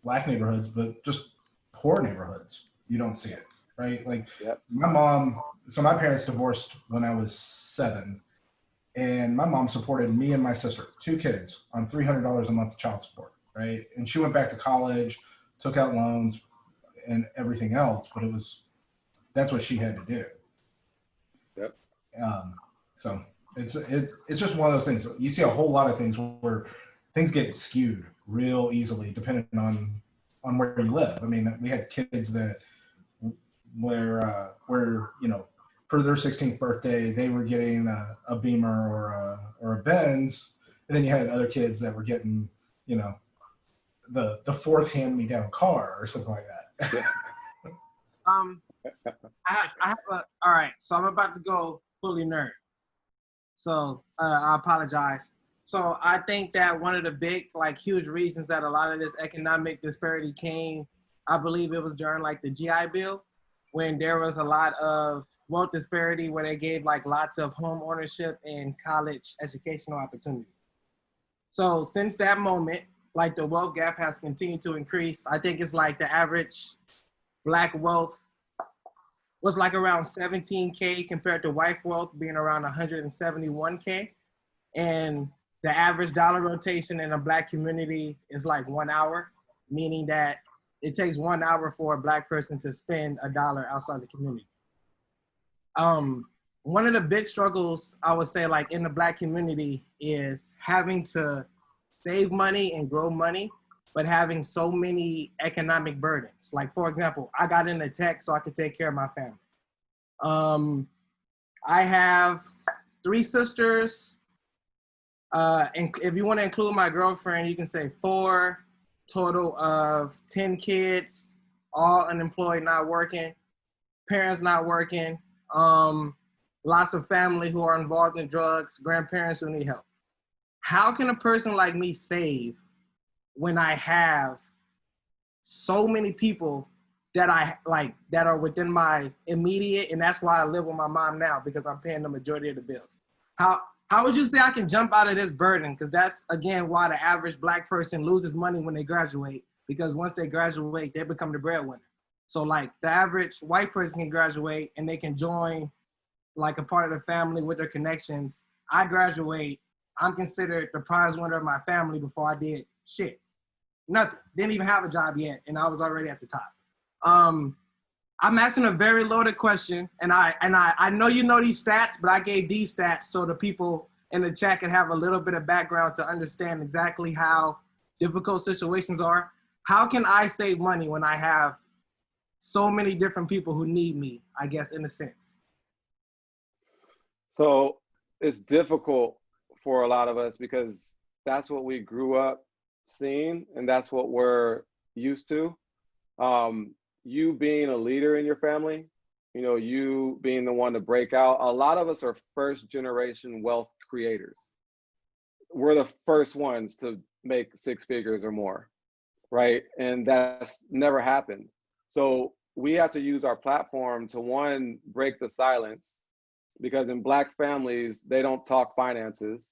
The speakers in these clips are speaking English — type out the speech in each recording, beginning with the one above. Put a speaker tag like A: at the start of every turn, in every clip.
A: black neighborhoods, but just poor neighborhoods, you don't see it, right? Like
B: Yep.
A: my mom, so my parents divorced when I was 7, and my mom supported me and my sister, 2 kids, on $300 a month child support, right? And she went back to college, took out loans and everything else, but that's what she had to do.
B: Yep.
A: So it's just one of those things. You see a whole lot of things where things get skewed real easily depending on where you live. I mean, we had kids that where for their 16th birthday they were getting a Beamer or a Benz, and then you had other kids that were getting the fourth hand me down car or something like that.
B: Yeah.
C: I have all right, so I'm about to go fully nerd. So I apologize. So I think that one of the big, like, huge reasons that a lot of this economic disparity came, I believe it was during like the GI Bill, when there was a lot of wealth disparity where they gave like lots of home ownership and college educational opportunities. So since that moment, like the wealth gap has continued to increase. I think it's like the average black wealth was like around 17K compared to white wealth being around 171K. And the average dollar rotation in a black community is like 1 hour, meaning that it takes 1 hour for a black person to spend a dollar outside the community. One of the big struggles I would say like in the black community is having to save money and grow money, but having so many economic burdens. Like, for example, I got into tech so I could take care of my family. I have 3 sisters. And if you want to include my girlfriend, you can say 4, total of 10 kids, all unemployed, not working, parents not working, lots of family who are involved in drugs, grandparents who need help. How can a person like me save when I have so many people that I like that are within my immediate, and that's why I live with my mom now, because I'm paying the majority of the bills. How would you say I can jump out of this burden? Because that's, again, why the average black person loses money when they graduate, because once they graduate, they become the breadwinner. So like the average white person can graduate and they can join like a part of the family with their connections. I graduate, I'm considered the prize winner of my family before I did shit. Nothing. Didn't even have a job yet, and I was already at the top. I'm asking a very loaded question, and I know you know these stats, but I gave these stats so the people in the chat can have a little bit of background to understand exactly how difficult situations are. How can I save money when I have so many different people who need me, I guess, in a sense?
B: So it's difficult for a lot of us because that's what we grew up seeing, and that's what we're used to. You being a leader in your family, you being the one to break out. A lot of us are first generation wealth creators. We're the first ones to make 6 figures or more, right? And that's never happened. So we have to use our platform to, one, break the silence, because in black families, they don't talk finances.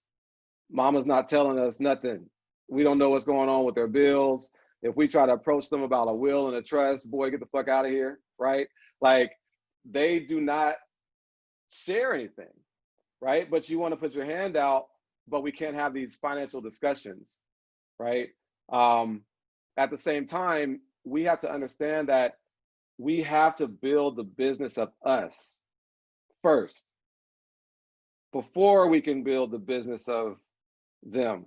B: Mama's not telling us nothing. We don't know what's going on with their bills. If we try to approach them about a will and a trust, boy, get the fuck out of here, right? Like, they do not share anything, right? But you want to put your hand out, but we can't have these financial discussions, right? At the same time, we have to understand that we have to build the business of us first before we can build the business of them.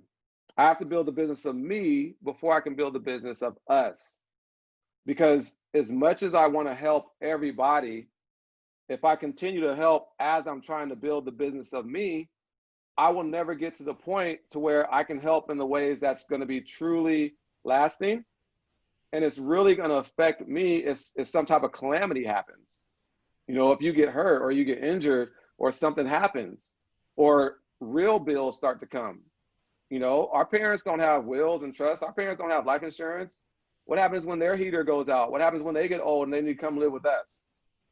B: I have to build the business of me before I can build the business of us. Because as much as I want to help everybody, if I continue to help as I'm trying to build the business of me, I will never get to the point to where I can help in the ways that's going to be truly lasting. And it's really going to affect me if some type of calamity happens. If you get hurt or you get injured or something happens or real bills start to come. Our parents don't have wills and trusts. Our parents don't have life insurance. What happens when their heater goes out? What happens when they get old and they need to come live with us?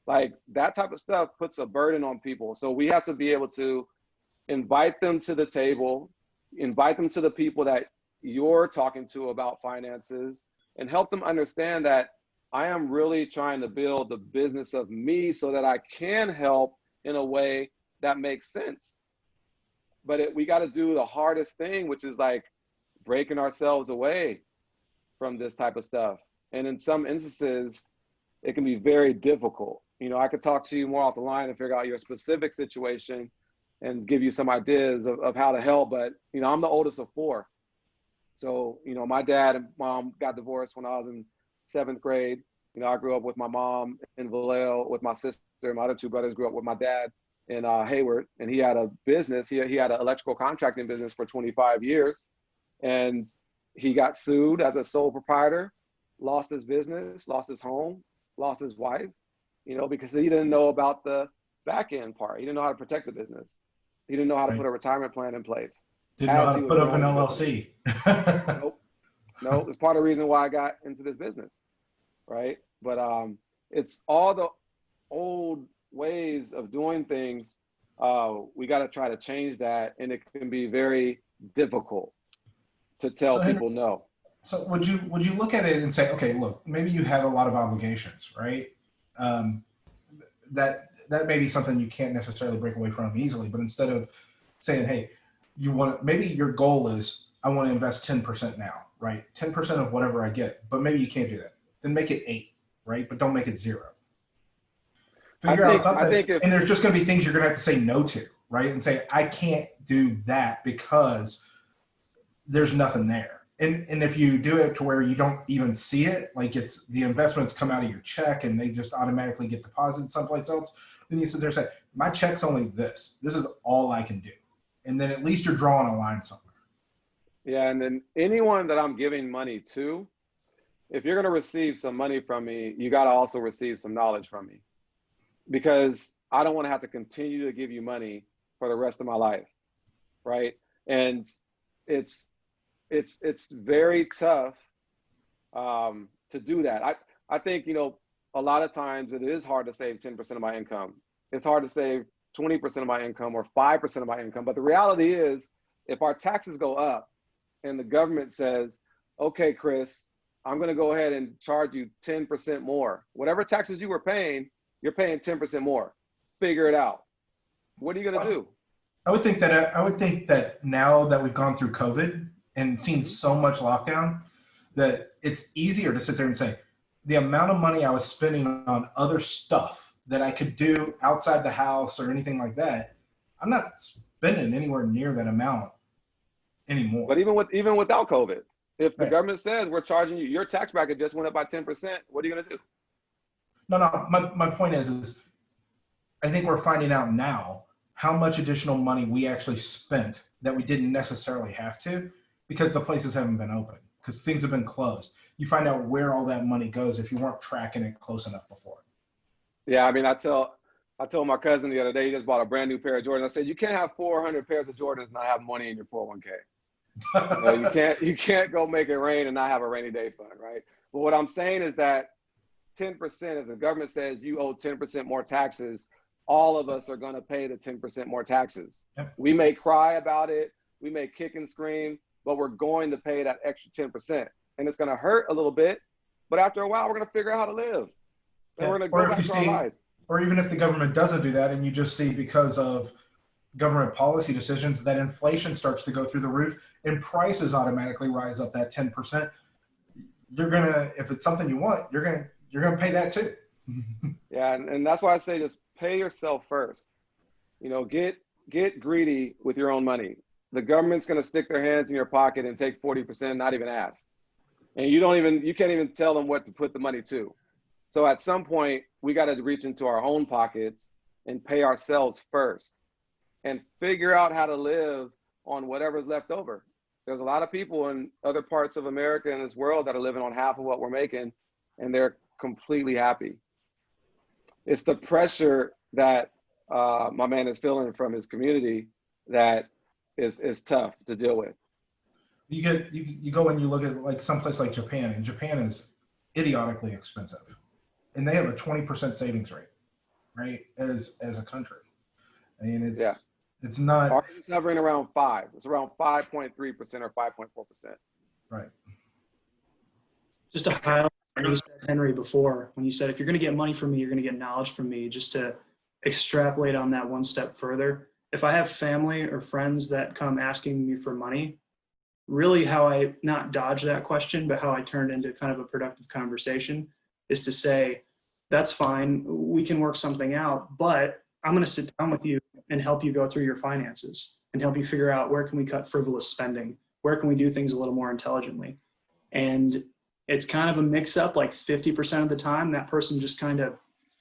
B: Like, that type of stuff puts a burden on people. So we have to be able to invite them to the table, invite them to the people that you're talking to about finances, and help them understand that I am really trying to build the business of me so that I can help in a way that makes sense. But we got to do the hardest thing, which is like breaking ourselves away from this type of stuff. And in some instances, it can be very difficult. You know, I could talk to you more off the line and figure out your specific situation and give you some ideas of how to help. But, you know, I'm the oldest of 4. So, you know, my dad and mom got divorced when I was in 7th grade. You know, I grew up with my mom in Vallejo with my sister. My other 2 brothers grew up with my dad in Hayward, and he had a business. He had an electrical contracting business for 25 years. And he got sued as a sole proprietor, lost his business, lost his home, lost his wife, you know, because he didn't know about the back end part. He didn't know how to protect the business. He didn't know how to put a retirement plan in place.
A: Didn't know how to put up an LLC.
B: Nope. It's part of the reason why I got into this business, right? But it's all the old ways of doing things. We got to try to change that, and it can be very difficult to tell people no.
A: So would you look at it and say, okay, look, maybe you have a lot of obligations, right? That may be something you can't necessarily break away from easily, but instead of saying, hey, maybe your goal is, I want to invest 10% now, right? 10% of whatever I get, but maybe you can't do that. Then make it 8, right? But don't make it 0. Figure out something, and there's just going to be things you're going to have to say no to, right? And say, I can't do that because there's nothing there. And if you do it to where you don't even see it, like it's the investments come out of your check and they just automatically get deposited someplace else, then you sit there and say, my check's only this. This is all I can do. And then at least you're drawing a line somewhere.
B: Yeah, and then anyone that I'm giving money to, if you're going to receive some money from me, you got to also receive some knowledge from me, because I don't want to have to continue to give you money for the rest of my life, right? And it's very tough to do that. I think, you know, a lot of times it is hard to save 10% of my income. It's hard to save 20% of my income or 5% of my income. But the reality is, if our taxes go up and the government says, okay, Chris, I'm going to go ahead and charge you 10% more. Whatever taxes you were paying, you're paying 10% more. Figure it out. What are you going to do?
A: I would think that now that we've gone through COVID and seen so much lockdown, that it's easier to sit there and say, the amount of money I was spending on other stuff that I could do outside the house or anything like that, I'm not spending anywhere near that amount anymore.
B: But even without COVID, if the government says we're charging you, your tax bracket just went up by 10%, what are you going to do?
A: No. My point is I think we're finding out now how much additional money we actually spent that we didn't necessarily have to, because the places haven't been open, because things have been closed. You find out where all that money goes if you weren't tracking it close enough before. Yeah,
B: I mean, I told my cousin the other day, he just bought a brand new pair of Jordans. I said, you can't have 400 pairs of Jordans and not have money in your 401k. You know, you can't go make it rain and not have a rainy day fund, right? But what I'm saying is that 10%, if the government says you owe 10% more taxes, all of us are going to pay the 10% more taxes. Yep. We may cry about it, we may kick and scream, but we're going to pay that extra 10%. And it's going to hurt a little bit, but after a while, we're going to figure out how to live. And we're going to go back to our lives.
A: Or even if the government doesn't do that, and you just see, because of government policy decisions, that inflation starts to go through the roof and prices automatically rise up that 10%. You're going to, if it's something you want, you're going to pay that too.
B: Yeah. And that's why I say, just pay yourself first. You know, get greedy with your own money. The government's going to stick their hands in your pocket and take 40%, not even ask. And you can't even tell them what to put the money to. So at some point, we got to reach into our own pockets and pay ourselves first and figure out how to live on whatever's left over. There's a lot of people in other parts of America and this world that are living on half of what we're making, and they're completely happy. It's the pressure that my man is feeling from his community that is tough to deal with.
A: You go and you look at like someplace like Japan, and Japan is idiotically expensive, and they have a 20% savings rate, right? As a country, I mean, it's not.
B: Ours is hovering around 5. It's around 5.3% or 5.4%.
A: Right.
D: Just to highlight what you said, Henry, before, when you said, if you're going to get money from me, you're going to get knowledge from me, just to extrapolate on that one step further. If I have family or friends that come asking me for money, really how I not dodge that question, but how I turn into kind of a productive conversation is to say, that's fine, we can work something out, but I'm going to sit down with you and help you go through your finances and help you figure out where can we cut frivolous spending, where can we do things a little more intelligently. And it's kind of a mix up, like 50% of the time that person just kind of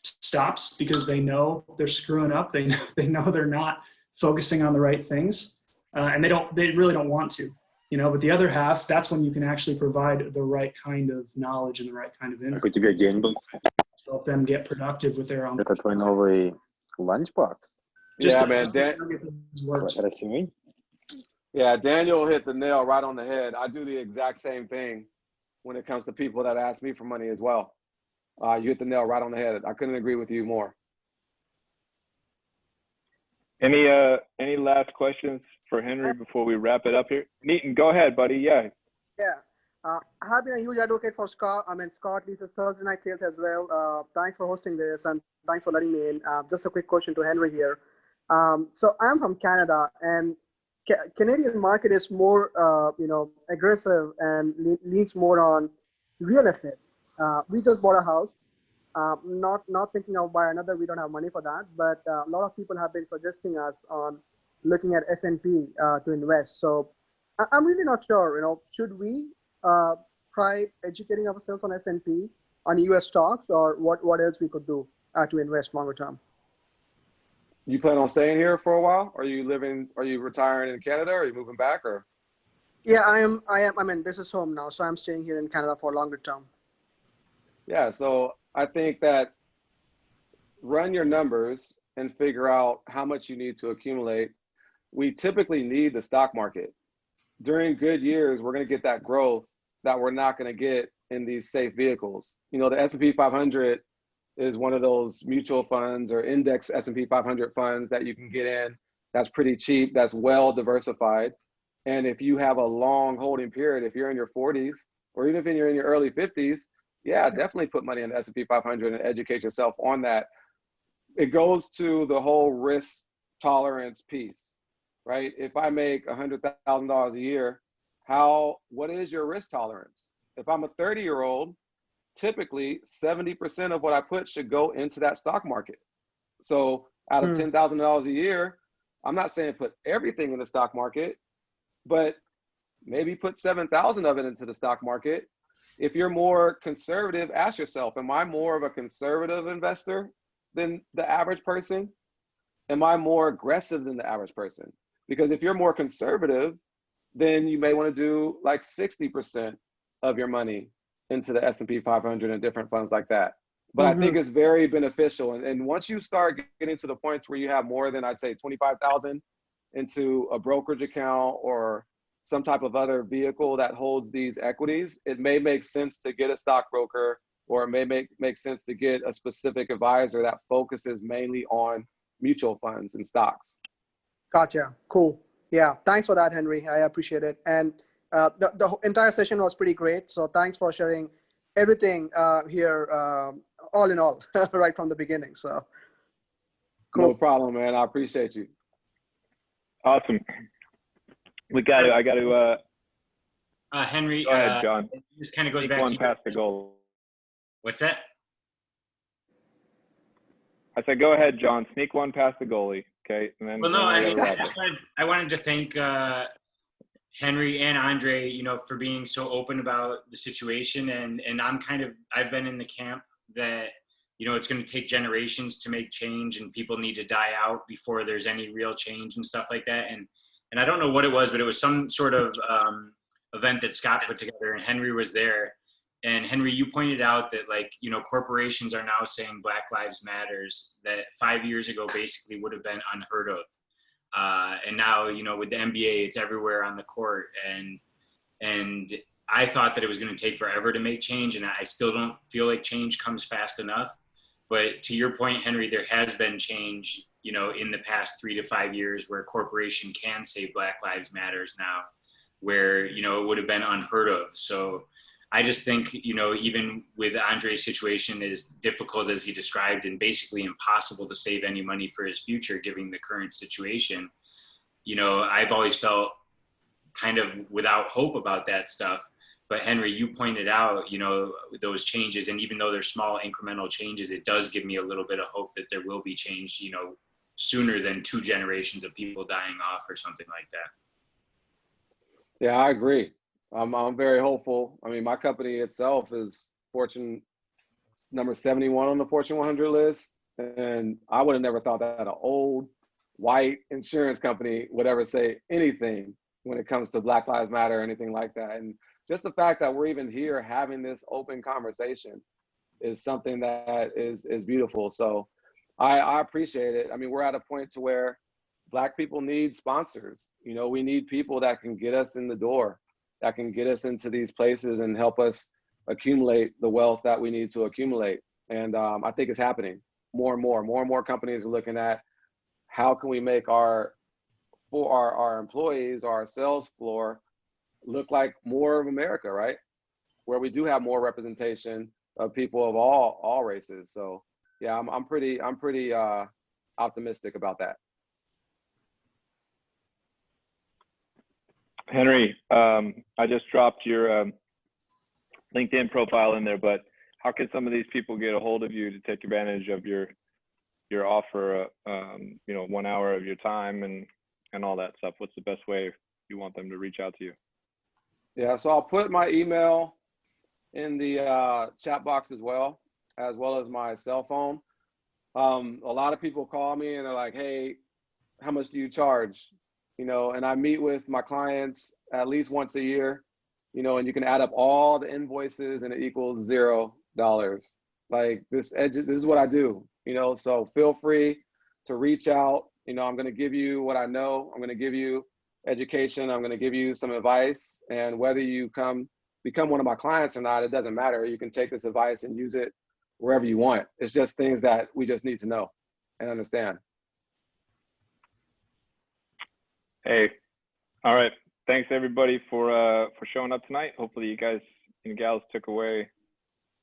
D: stops because they know they're screwing up. They know they're not focusing on the right things, and they really don't want to, but the other half, that's when you can actually provide the right kind of knowledge and the right kind of info
E: Какой у тебя день был?
D: to help them get productive with their own.
E: Это твой новый ланчбокс?
B: Yeah, man.
E: Красивый.
B: Yeah, Daniel hit the nail right on the head. I do the exact same thing when it comes to people that ask me for money as well. You hit the nail right on the head. I couldn't agree with you more.
F: Any last questions for Henry before we wrap it up here? Neaton, go ahead, buddy. Yeah.
G: Yeah. I have been a huge advocate for Scott. Scott leads the Thursday night sales as well. Thanks for hosting this, and thanks for letting me in. Just a quick question to Henry here. So I'm from Canada, and Canadian market is more, aggressive and leans more on real estate. We just bought a house. Not thinking of buy another. We don't have money for that. But a lot of people have been suggesting us on looking at S&P to invest. So I'm really not sure. Should we try educating ourselves on S&P, on U.S. stocks, or what else we could do to invest longer term?
B: You plan on staying here for a while? Are you retiring in Canada, or are you moving back, or?
G: Yeah, I am. This is home now, so I'm staying here in Canada for longer term.
B: Yeah, so I think that run your numbers and figure out how much you need to accumulate. We typically need the stock market. During good years, we're going to get that growth that we're not going to get in these safe vehicles. The S&P 500 is one of those mutual funds or index S&P 500 funds that you can get in. That's pretty cheap. That's well diversified. And if you have a long holding period, if you're in your 40s, or even if you're in your early 50s, yeah, definitely put money in the S&P 500 and educate yourself on that. It goes to the whole risk tolerance piece, right? If I make $100,000 a year, what is your risk tolerance? If I'm a 30-year-old, typically 70% of what I put should go into that stock market. So out of $10,000 a year, I'm not saying put everything in the stock market, but maybe put 7,000 of it into the stock market. If you're more conservative, ask yourself, am I more of a conservative investor than the average person? Am I more aggressive than the average person? Because if you're more conservative, then you may want to do like 60% of your money into the S&P 500 and different funds like that. But I think it's very beneficial. And once you start getting to the point where you have more than, I'd say, 25,000 into a brokerage account or some type of other vehicle that holds these equities, it may make sense to get a stockbroker, or it may make sense to get a specific advisor that focuses mainly on mutual funds and stocks.
G: Gotcha. Cool. Yeah. Thanks for that, Henry. I appreciate it. And the entire session was pretty great. So thanks for sharing everything here, all in all, right from the beginning. So cool.
B: No problem, man. I appreciate you.
F: Awesome. I got to,
H: Henry,
F: go ahead, John.
H: this kind of goes
F: Sneak
H: back
F: one
H: to
F: past the goal.
H: What's that?
F: I said, go ahead, John. Sneak one past the goalie. Okay. And then,
H: Well, no,
F: then
H: I
F: we
H: mean,
F: gotta wrap it.
H: I wanted to thank Henry and Andre, for being so open about the situation. And I've been in the camp that, it's going to take generations to make change, and people need to die out before there's any real change and stuff like that. And I don't know what it was, but it was some sort of event that Scott put together, and Henry was there. And Henry, you pointed out that corporations are now saying Black Lives Matters, that 5 years ago basically would have been unheard of. And now, with the NBA, it's everywhere on the court. And I thought that it was going to take forever to make change. And I still don't feel like change comes fast enough. But to your point, Henry, there has been change, in the past 3 to 5 years, where a corporation can say Black Lives Matters now, where, it would have been unheard of. So I just think, you know, even with Andre's situation, as difficult as he described and basically impossible to save any money for his future, given the current situation, you know, I've always felt kind of without hope about that stuff. But Henry, you pointed out, you know, those changes, and even though they're small incremental changes, it does give me a little bit of hope that there will be change, you know, sooner than 2 generations of people dying off or something like that.
B: Yeah, I agree. I'm very hopeful. I mean, my company itself is Fortune number 71 on the Fortune 100 list, and I would have never thought that an old white insurance company would ever say anything when it comes to Black Lives Matter or anything like that. And just the fact that we're even here having this open conversation is something that is beautiful. So I appreciate it. I mean, we're at a point to where Black people need sponsors. You know, we need people that can get us in the door, that can get us into these places and help us accumulate the wealth that we need to accumulate. And I think it's happening more and more companies are looking at how can we make our employees, our sales floor look like more of America, right? Where we do have more representation of people of all races. So yeah, I'm pretty optimistic about that.
F: Henry, I just dropped your LinkedIn profile in there, but how can some of these people get a hold of you to take advantage of your offer, you know, 1 hour of your time and all that stuff? What's the best way you want them to reach out to you?
B: Yeah, so I'll put my email in the chat box as well as my cell phone. A lot of people call me and they're like, hey, how much do you charge? You know, and I meet with my clients at least once a year, you know, and you can add up all the invoices and it equals $0. Like this is what I do, you know, so feel free to reach out. You know, I'm going to give you what I know. I'm going to give you education. I'm going to give you some advice, and whether you become one of my clients or not, it doesn't matter. You can take this advice and use it wherever you want. It's just things that we just need to know and understand.
F: Hey, all right. Thanks everybody for showing up tonight. Hopefully you guys and gals took away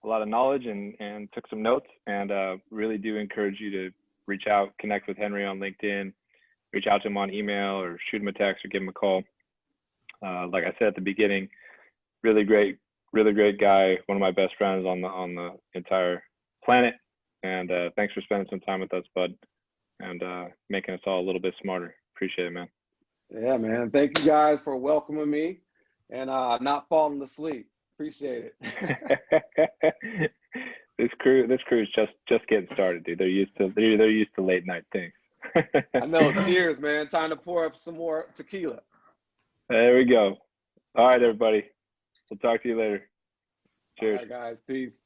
F: a lot of knowledge and took some notes, and really do encourage you to reach out, connect with Henry on LinkedIn, reach out to him on email or shoot him a text or give him a call. Like I said at the beginning, really great guy, one of my best friends on the entire planet. And thanks for spending some time with us, bud, and making us all a little bit smarter. Appreciate it, man.
B: Yeah, man. Thank you guys for welcoming me and not falling asleep. Appreciate it.
F: This crew's just getting started, dude. They're used to late night things.
B: I know. Cheers, man. Time to pour up some more tequila.
F: There we go. All right, everybody. We'll talk to you later. Cheers.
B: All right, guys. Peace.